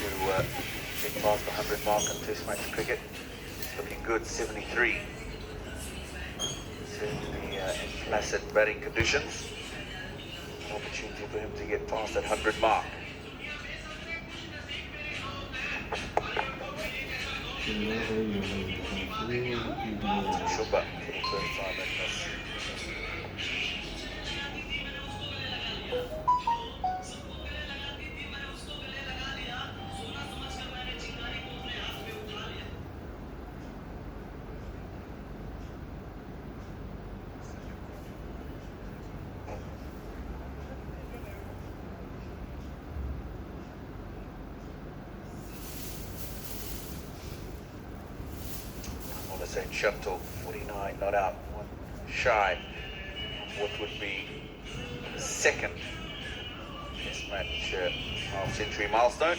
get past the 100 mark in Test match cricket. It's looking good, 73. Certainly in placid batting conditions. An opportunity for him to get past that 100 mark. Shumba for the first time in this. St. Shuttle, 49 not out, one shy of what would be the second Test match half-century milestone.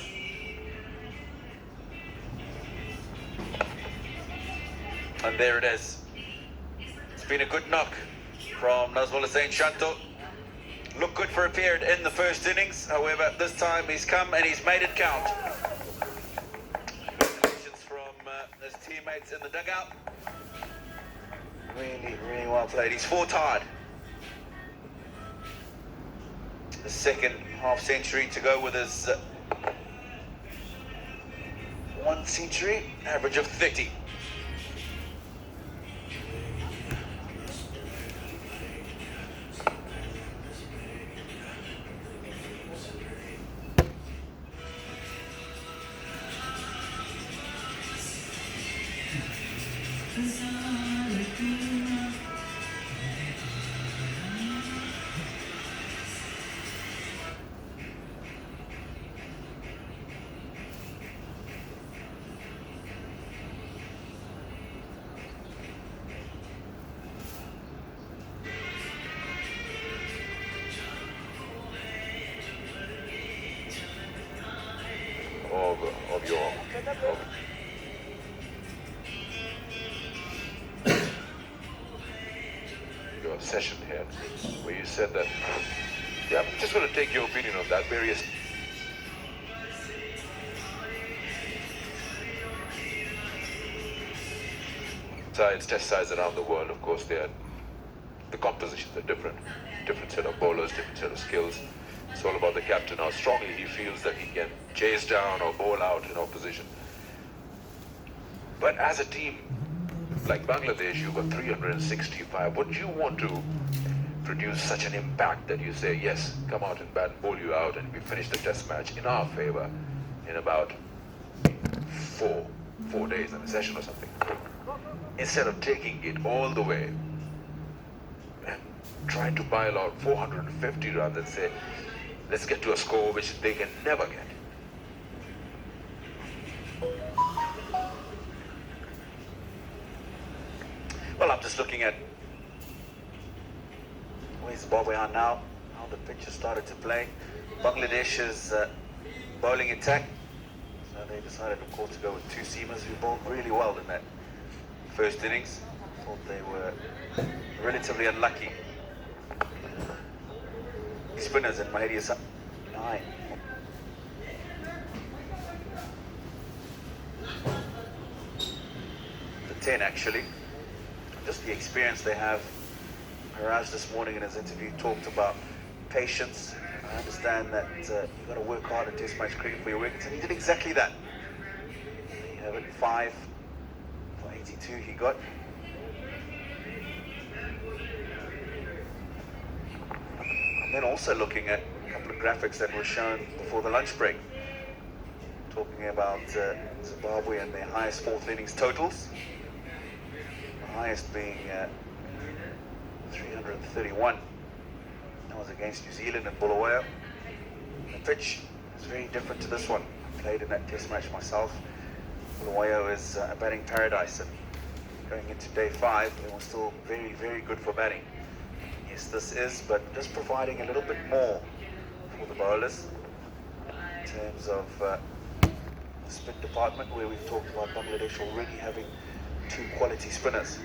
And there it is. It's been a good knock from Nazmul St. Shuttle. Looked good for a period in the first innings, however, this time he's come and he's made it count. Congratulations from his teammates in the dugout. Really, really well played. He's 4 tied. The second half-century to go with his 1 century, average of 30. Of your session here, where you said that, yeah, I'm just going to take your opinion on that. Various sides, test sides around the world, of course, the compositions are different set of bowlers, different set of skills. It's all about the captain, how strongly he feels that he can chase down or bowl out in opposition. But as a team like Bangladesh, you've got 365. Would you want to produce such an impact that you say, yes, come out and bat and bowl you out, and we finish the test match in our favor in about four days in a session or something, instead of taking it all the way and trying to pile out 450 runs and say, let's get to a score which they can never get? Well, I'm just looking at where Zimbabwe are now, how the pitch has started to play. Bangladesh's bowling attack. So they decided, of course, to go with 2 seamers who bowled really well in that first innings. Thought they were relatively unlucky. Spinners and Mahdi is 9. The 10 actually. Just the experience they have. Miraj this morning in his interview talked about patience. I understand that you've got to work hard in Test match cricket for your wickets, and he did exactly that. You have it 5 for 82 he got. And then also looking at a couple of graphics that were shown before the lunch break, talking about Zimbabwe and their highest 4th innings totals. The highest being 331. That was against New Zealand and Bulawayo. The pitch is very different to this one. I played in that test match myself. Bulawayo is a batting paradise, and going into day 5, they were still very, very good for batting. Yes, this is, but just providing a little bit more for the bowlers in terms of the spin department, where we've talked about Bangladesh already having 2 quality spinners.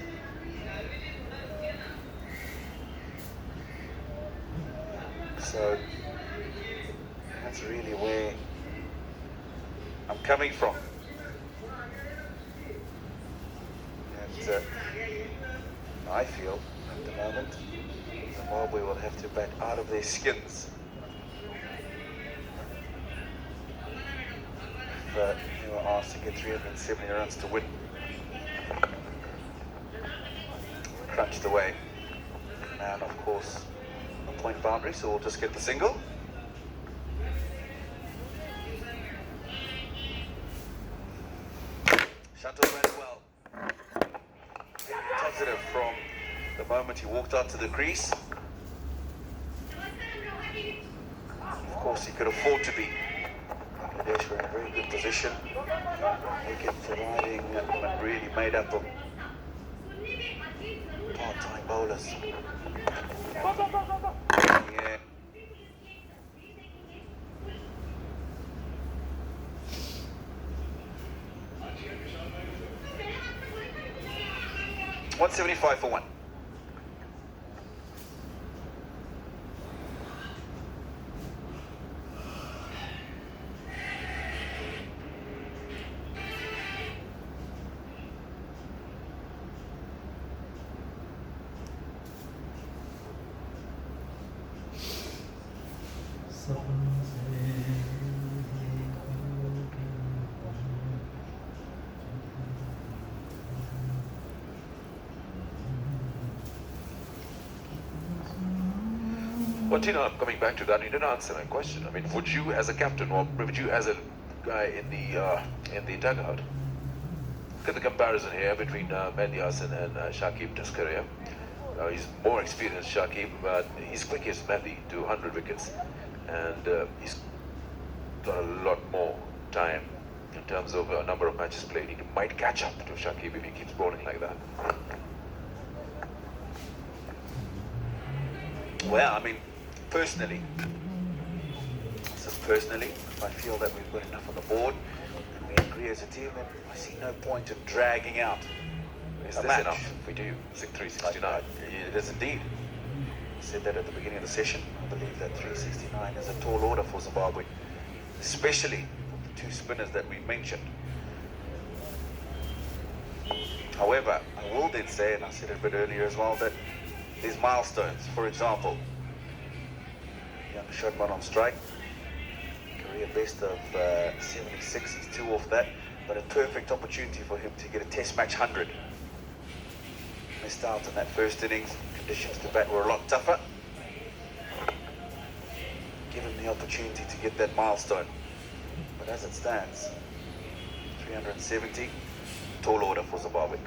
So that's really where I'm coming from. And I feel at the moment Zimbabwe will have to bat out of their skins if they were asked to get 370 runs to win. Crunched away. And of course, a point boundary, so we'll just get the single. Shuttle ran well. Very positive from the moment he walked out to the crease. Of course, he could afford to be. Eliash were in a very good position. Wicket providing really made up of part-time bowlers. Yeah. $175 for one. Well, Tina, I'm coming back to that. You didn't answer my question. I mean, would you, as a captain, or would you, as a guy in the dugout, look at the comparison here between Eliash and Shakib's career. He's more experienced, Shakib, but he's quick as Matthew to 100 wickets, and he's got a lot more time in terms of number of matches played. He might catch up to Shakib if he keeps bowling like that. Well, I mean, personally, if I feel that we've got enough on the board and we agree as a team, then I see no point in dragging out. Is a this match. enough if we do 369? It is indeed. I said that at the beginning of the session. I believe that 369 is a tall order for Zimbabwe, especially the two spinners that we mentioned. However, I will then say, and I said it a bit earlier as well, that there's milestones. For example, young Shotman on strike, career best of 76, he's 2 off that, but a perfect opportunity for him to get a test match 100. Missed out in that first innings, conditions to bat were a lot tougher. Give him the opportunity to get that milestone. But as it stands, 370, tall order for Zimbabwe.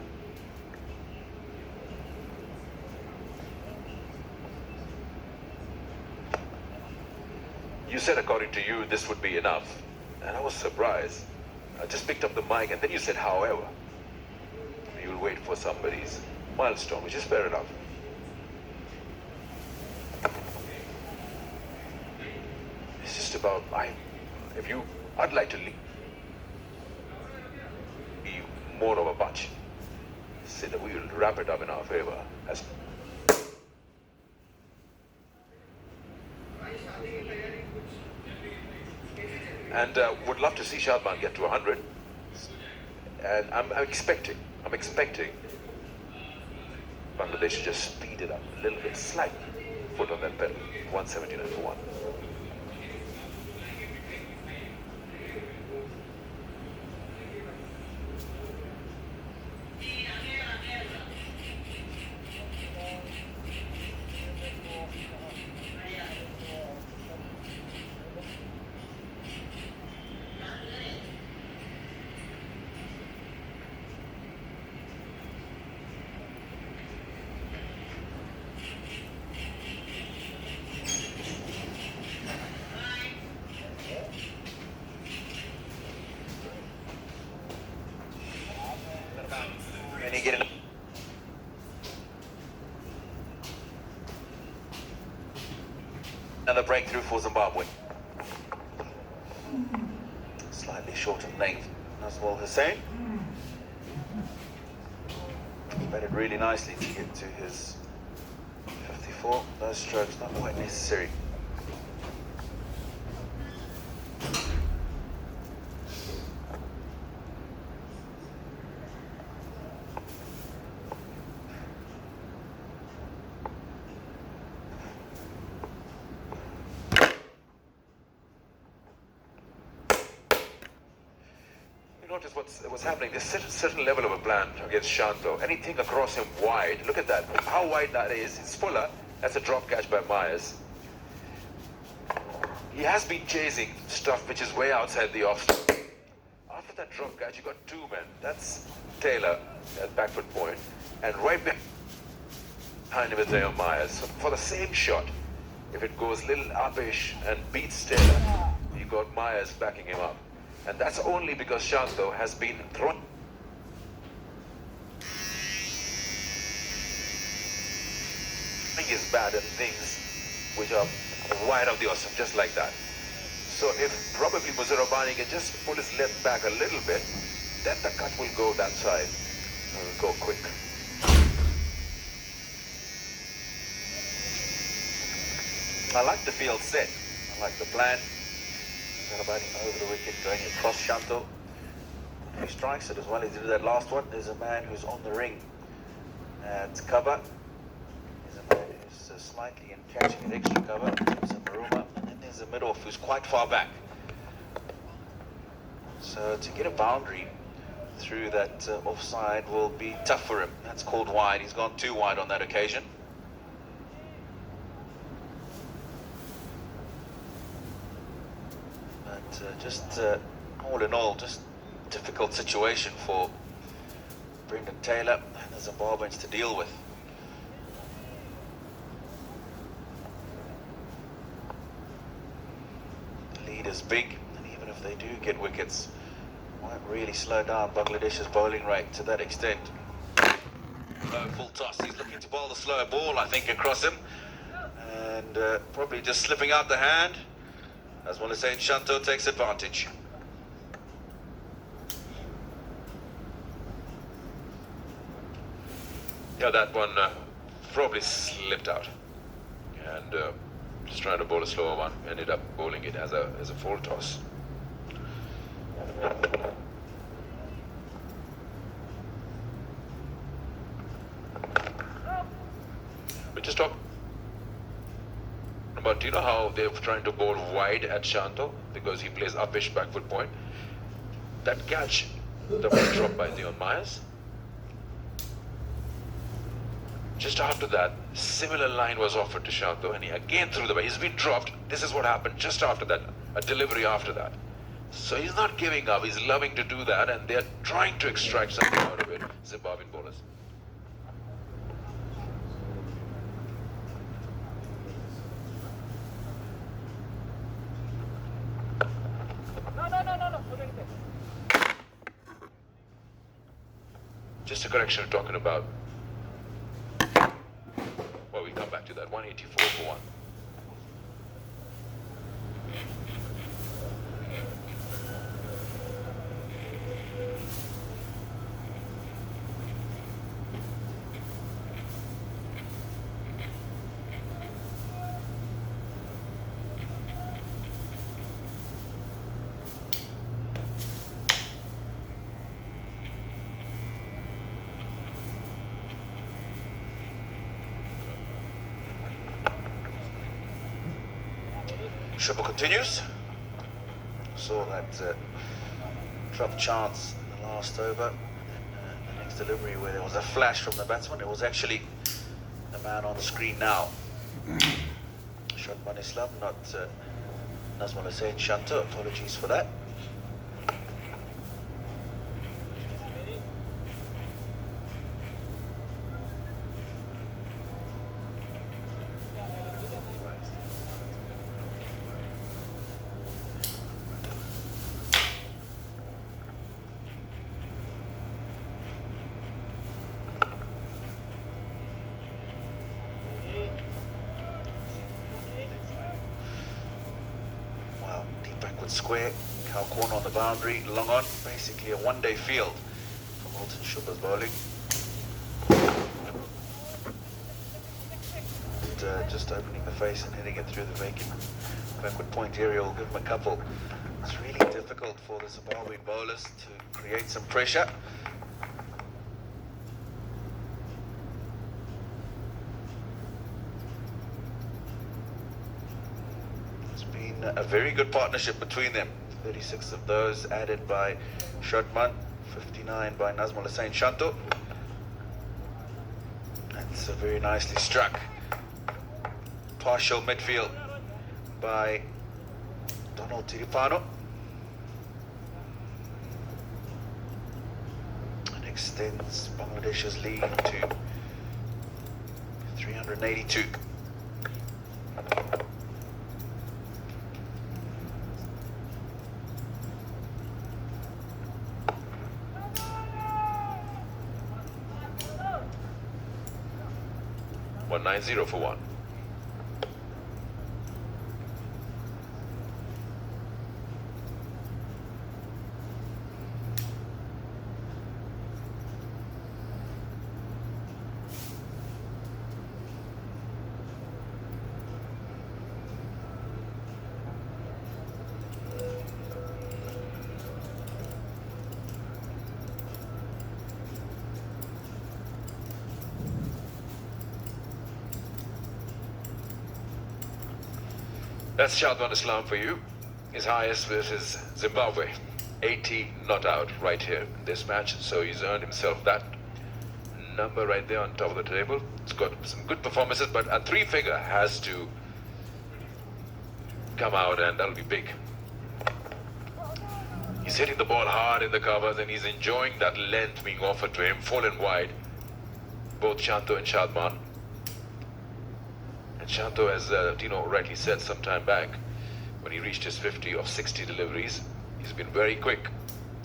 You said, according to you, this would be enough. And I was surprised. I just picked up the mic, and then you said, however, you'll wait for somebody's milestone, which is fair enough. It's just about, I'd like to leave more of a bunch. Say that we will wrap it up in our favor. And would love to see Shadman get to 100. And I'm expecting Bangladesh to just speed it up a little bit, slightly, foot on that pedal. 179 for one. And he get another breakthrough for Zimbabwe. Slightly short in length, Nazwal Hussain. Batted really nicely to get to his 54. Those strokes not quite necessary. notice what's happening. There's a certain level of a plan against Shanto. Anything across him wide, look at that. How wide that is. It's fuller. That's a drop catch by Myers. He has been chasing stuff which is way outside the off. After that drop catch, you got two men. That's Taylor at back foot point, and right behind him is Leon Myers. So for the same shot, if it goes little upish and beats Taylor, you got Myers backing him up. And that's only because Shanto has been throwing his bat and things which are wide of the awesome, just like that. So if probably Muzarabani can just pull his left back a little bit, then the cut will go that side. It will go quick. I like the field set. I like the plan. Muzarabani over the wicket, going across Shanto. If he strikes it as well as he did that last one, there's a man who's on the ring at cover. There's a man who's slightly in catching an extra cover. There's a Maruma, and then there's a mid-off who's quite far back. So to get a boundary through that offside will be tough for him. That's called wide. He's gone too wide on that occasion. But just all in all, just difficult situation for Brendan Taylor and the Zimbabweans to deal with. The lead is big, and even if they do get wickets, won't really slow down Bangladesh's bowling rate to that extent. Low full toss. He's looking to bowl the slower ball, I think, across him, and probably just slipping out the hand. As well as saying, Shanto takes advantage. Yeah, that one probably slipped out, and just trying to bowl a slower one, ended up bowling it as a full toss. We just talked about, do you know how they're trying to bowl wide at Shanto because he plays upish back foot point? That catch that was dropped by Leon Myers. Just after that, similar line was offered to Shanto, and he again threw the ball. He's been dropped. This is what happened just after that, a delivery after that. So he's not giving up. He's loving to do that, and they're trying to extract something out of it, Zimbabwean bowlers. Just a correction, talking about. Well, we come back to that. 184 for 1. Triple continues. Saw that drop chance in the last over, and then the next delivery where there was a flash from the batsman. It was actually the man on the screen now. Shot Islam, not Nazmul Hussain Shanto. Apologies for that. Square, cow corner on the boundary, long on, basically a one-day field for Milton Shuba's bowling. And, just opening the face and hitting it through the vacant backward point area will give him a couple. It's really difficult for the Zimbabwean bowlers to create some pressure. A very good partnership between them. 36 of those added by Shotman, 59 by Nazmul Hussain Shanto. That's very nicely struck. Partial midfield by Donald Tiripano. And extends Bangladesh's lead to 382. $190 for one. That's Shadman Islam for you. His highest versus Zimbabwe. 80 not out right here in this match. So he's earned himself that number right there on top of the table. It's got some good performances, but a three-figure has to come out, and that'll be big. He's hitting the ball hard in the covers, and he's enjoying that length being offered to him, full and wide. Both Shanto and Shadman. And Shanto, as Tino rightly said some time back, when he reached his 50 of 60 deliveries, he's been very quick,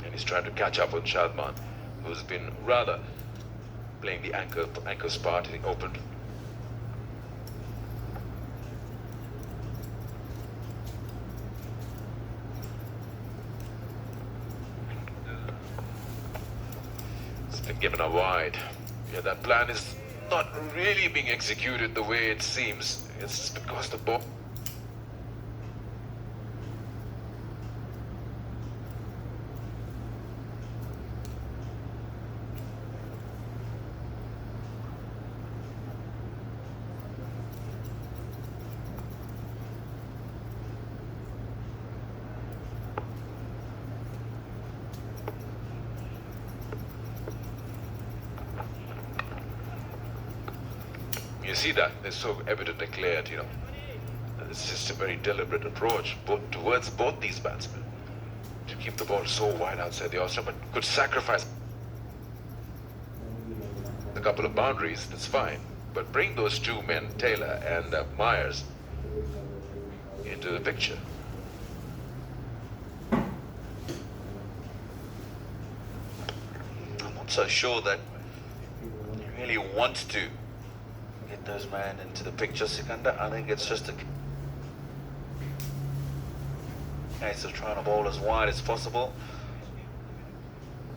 and he's trying to catch up with Shadman, who's been rather playing the anchor spot, hitting open. It's been given a wide. Yeah, that plan is not really being executed the way it seems. It's because the ball. You see that? It's so evident and clear, you know. It's just a very deliberate approach towards both these batsmen to keep the ball so wide outside the off-stump, but could sacrifice a couple of boundaries, that's fine. But bring those two men, Taylor and Myers, into the picture. I'm not so sure that you really want to get those men into the picture, Sikandar. I think it's just a case of trying to bowl as wide as possible.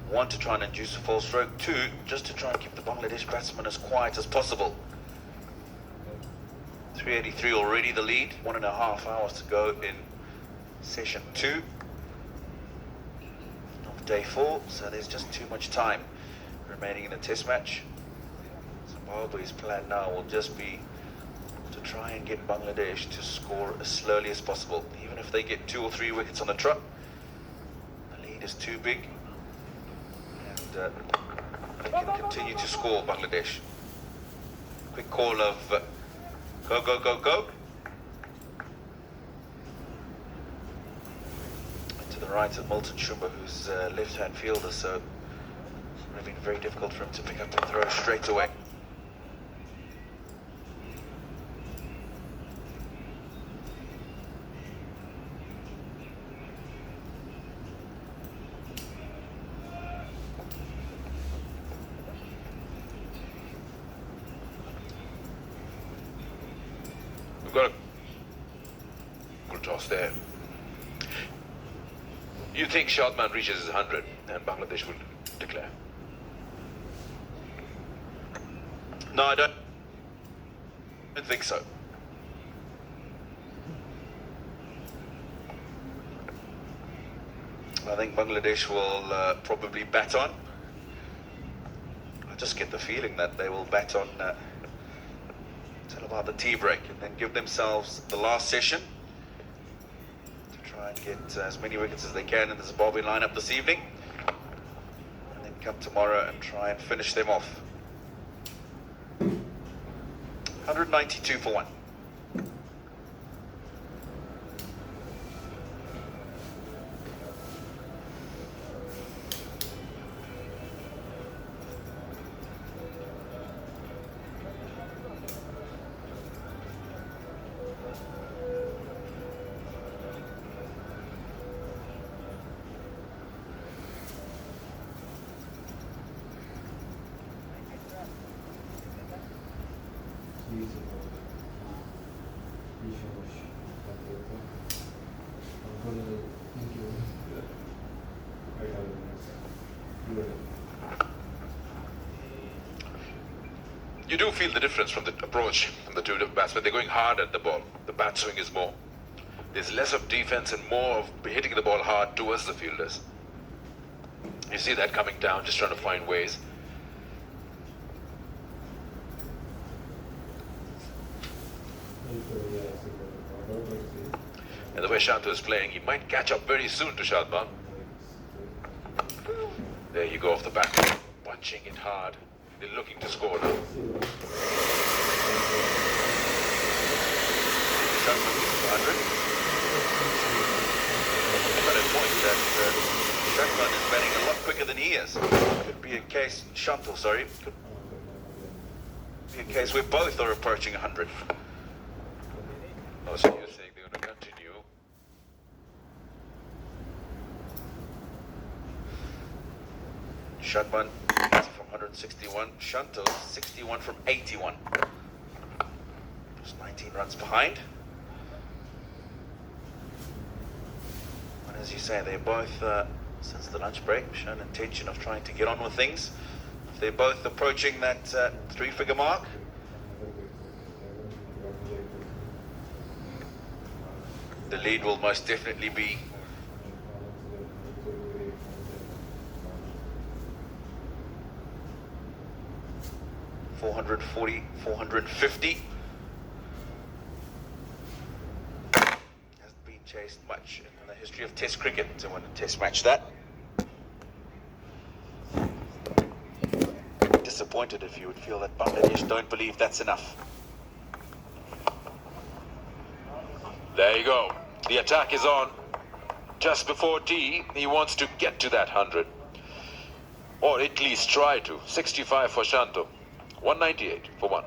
One, to try and induce a full stroke. Two, just to try and keep the Bangladesh batsmen as quiet as possible. 383 already the lead. 1.5 hours to go in session 2 of day 4. So there's just too much time remaining in the test match. Zimbabwe's plan now will just be to try and get Bangladesh to score as slowly as possible. Even if they get 2 or 3 wickets on the trot, the lead is too big, and they can continue to score, Bangladesh. Quick call of go, go, go, go. And to the right of Milton Shumba, who's left-hand fielder, so it would have been very difficult for him to pick up and throw straight away. We've got a good toss there. You think Shadman reaches his 100 and Bangladesh will declare? No, I don't think so. I think Bangladesh will probably bat on. I just get the feeling that they will bat on till about the tea break, and then give themselves the last session to try try and get as many wickets as they can in the Zimbabwean lineup this evening, and then come tomorrow and try and finish them off. 192 for 1. You do feel the difference from the approach from the two batsmen. They're going hard at the ball. The bat swing is more. There's less of defense and more of hitting the ball hard towards the fielders. You see that coming down, just trying to find ways. And the way Shanto is playing, he might catch up very soon to Shadman. There you go off the back, punching it hard. They're looking to score now. Shadman gets 100. But a point that Shadman is batting a lot quicker than he is. Could be a case, Shanto, sorry. Could be a case where both are approaching 100. Oh, so you're saying they're going to continue? Shadman 80 from 161. Shanto 61 from 81. Just 19 runs behind. And as you say, they're both, since the lunch break, shown intention of trying to get on with things. If they're both approaching that 3-figure mark, the lead will most definitely be 440, 450. Hasn't been chased much in the history of Test cricket to win a Test match. That disappointed if you would feel that Bangladesh don't believe that's enough. There you go. The attack is on. Just before tea, he wants to get to that 100. Or at least try to. 65 for Shanto. 198 for 1.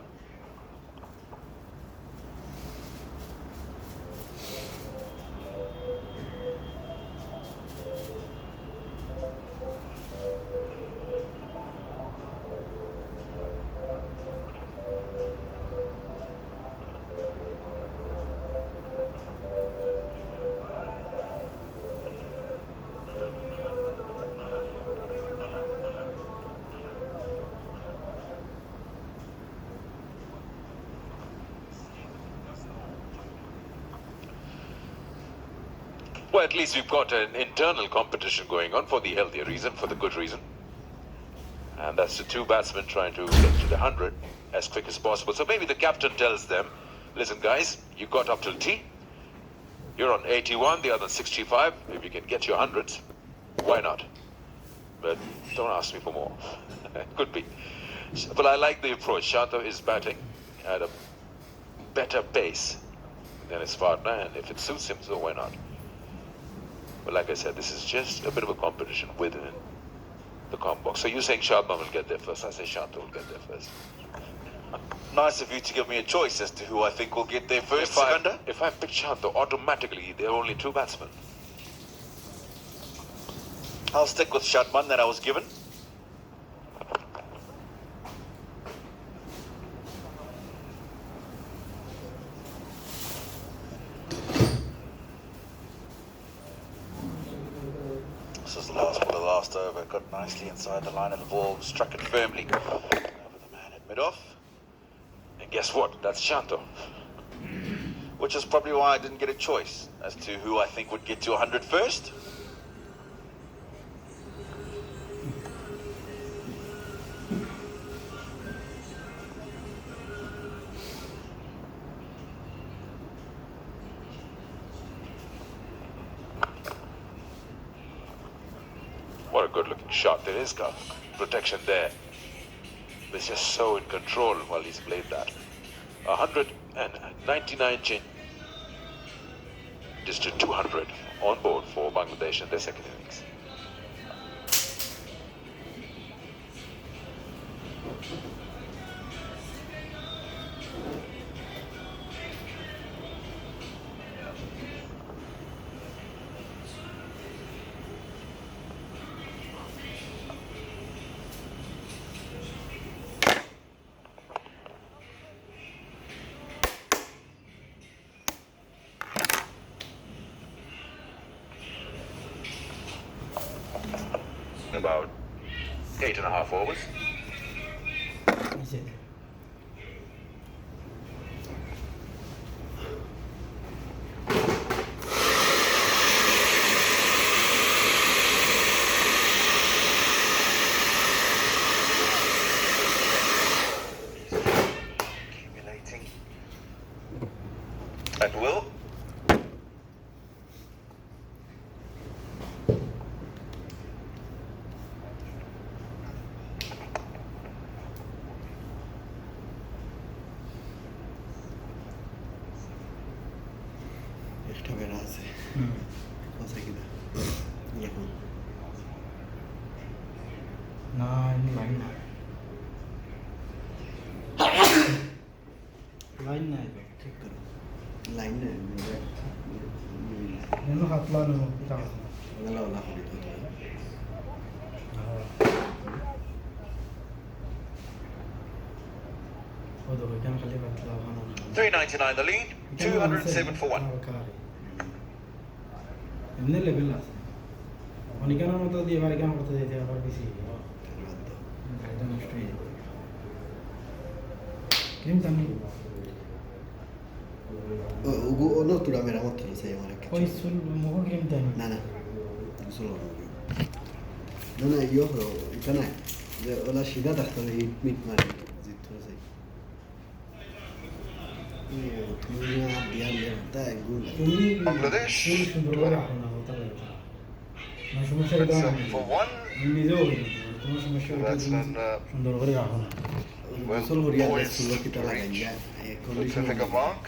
Well, at least we've got an internal competition going on for the healthier reason, for the good reason. And that's the two batsmen trying to get to the 100 as quick as possible. So maybe the captain tells them, listen guys, you got up till tea. You're on 81, the other 65. If you can get your 100s, why not? But don't ask me for more. Could be. But I like the approach. Shanto is batting at a better pace than his partner, and if it suits him, so why not? But like I said, this is just a bit of a competition within the comp box. So you're saying Shadman will get there first. I say Shanto will get there first. Nice of you to give me a choice as to who I think will get there first, Sikandar. If I pick Shanto, automatically there are only two batsmen. I'll stick with Shadman that I was given. This is the last ball of the last over. Got nicely inside the line of the ball, struck it firmly over the man at mid-off. And guess what? That's Shanto. Which is probably why I didn't get a choice as to who I think would get to 100 first. What a good looking shot. There is protection there. He's just so in control while he's played that. 199 change. Just to 200 on board for Bangladesh in their second innings. About 8.5 overs. Is it? Accumulating. At will. একটা বেড়া আছে কথা কিনা এখন না এমনি line না line নাই তো ঠিক করো লাইন না నేను హత్లాను ఇట్లా ওলা ওলা করি তো ওদের ওইখানে খালি হতলা বানানো 399 the lead, 207 for 1. এমনি লেভেল আছে অনেকের মতো দিয়ে এবার কেন করতে যেতে আবার বেশি গাড়িটা নষ্ট হয়ে যাবে ক্রিম জানি uno tu la mera moto lo sai amare ওই সুল মোহ ক্রিম জানি no no solo no no io però kana OLA সিধা থাকতে হবে মিট মারি জিততে চাই তুমি না দিয়া তাই গুল তুমি Bangladesh. সুন্দর করে রাখো না ওটা লাগে না সমস্যা এটা That's for 1. আমি নিজেও করি তোমার সমস্যা এটা That's an সুন্দর করে রাখো না solo horiya sulo kita lagan ya looks like a mark.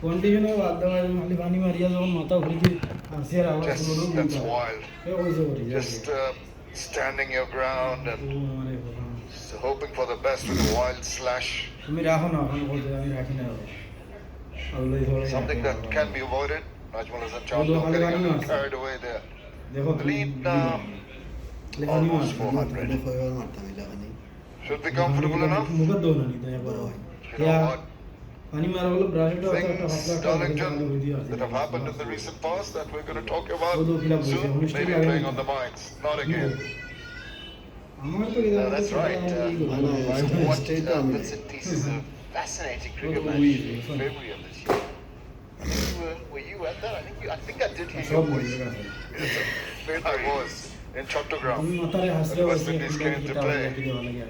কন্ডিশনে বাদ দেওয়া খালি পানি মারিয়া যখন মাথা ঘুরিয়ে আসিয়ার আবার Just, কোনো that's wild. ওই যে করি Just standing your ground and just hoping for the best with a wild slash. তুমি রাখো না এখন বলতে আমি রাখি না ওগুলোই ধরে Something that can be avoided. Najmal Hassan Chandler getting a little carried away there. দেখো The lead now, almost 400. fue marta mi la gani Should be comfortable enough. মুখে দৌড় নি তাই একবার You know what? পানি মারা হলো ব্রাশটা একটা Things, হাতলা Darlington, that have happened in the recent past that we're going to talk about soon, maybe playing on the minds. Not again. আমার তো No, that's right. What straight bits and pieces of fascinating cricket match in February of this year. I think were you at that? I think I did hear your সব voice. বলে গেছে Yes, I was in Chattogram. তুমি মাথারে হাসলে When West বসে Indies came to play. দেওয়া লাগে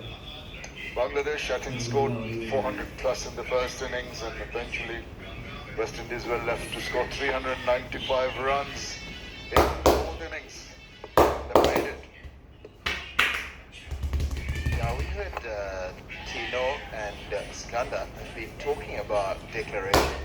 Bangladesh, I think, scored 400 plus in the first innings, and eventually West Indies were left to score 395 runs in both innings. They made it. Now we heard Tino and Skanda have been talking about declaration.